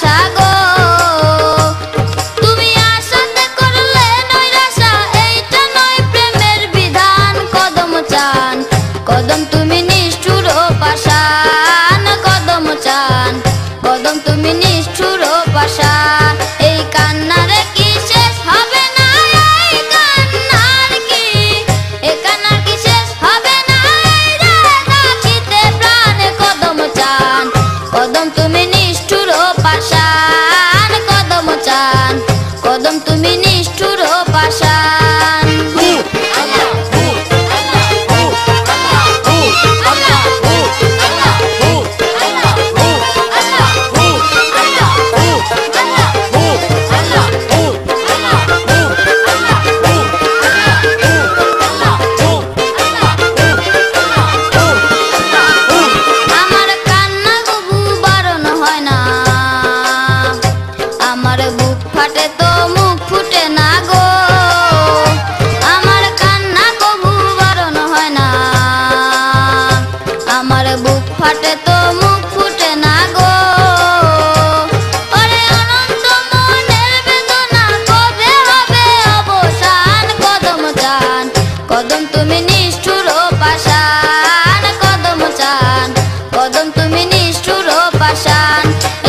আশা গো তুমি আশাতে করলে নৈরাশা এইটা নয় প্রেমের বিধান কদম চান কদম তুমি নিষ্ঠুর ও পাষাণ কদম চান কদম তুমি নিষ্ঠুর ও পাষাণ এই কান্নারে কি শেষ হবে না এই কান্নার কি শেষ হবে না এই রাখিতে প্রাণে কদম চান কদম তুমি নিষ্ঠুর ও পাষাণ কদম চান কদম তুমি নিষ্ঠুর ও পাষাণ আমার কান্না কবু বারণ হয় না আমার বুক ফাটে তো মুখ ফুটে না গো আমার কান্না কবু বারণ হয় না আমার বুক ফাটে তো মুখ ফুটে না গো ওরে অনন্ত মনের বেদনা কবে হবে অবসান কদম চান কদম তুমি নিষ্ঠুর ও পাষাণ কদম চান কদম তুমি নিষ্ঠুর ও পাষাণ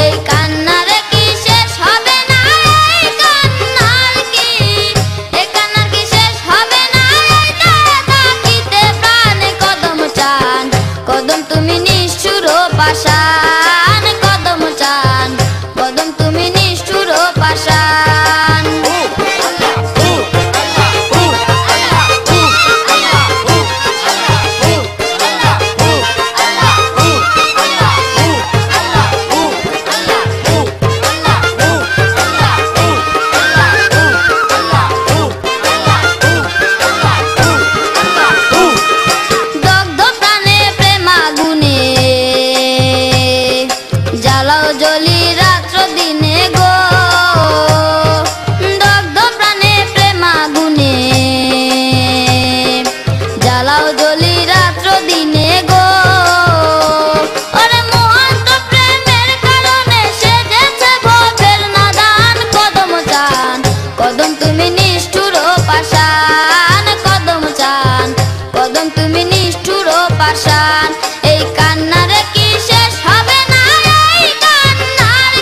এই কান্নারে কি শেষ হবে না এই কান্নার কি শেষ হবে না এইটা থাকিতে প্রাণে কদম চান কদম তুমি নিষ্ঠুর ও পাষাণ কদম চান কদম তুমি নিষ্ঠুর ও পাষাণ দগ্ধ প্রাণে প্রেমাগুনে জ্বালাও জ্বলি রাত্র দিনে গো দগ্ধ প্রাণে প্রেমাগুনে জ্বালাও জ্বলি রাত্র দিনে গো ওরে মহন্ত প্রেমের কারণে সেজেছে ভবের নাদান কদম চান কদম তুমি নিষ্ঠুর ও পাষাণ কদম চান কদম তুমি নিষ্ঠুর ও পাষাণ এই কান্নারে কি শেষ হবে না এই কান্নার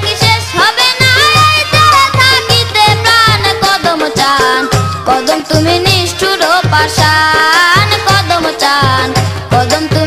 কি শেষ হবে না এইটা থাকিতে প্রাণ কদম চান কদম তুমি নিষ্ঠুর ও পাষাণ কদম চান কদম তুমি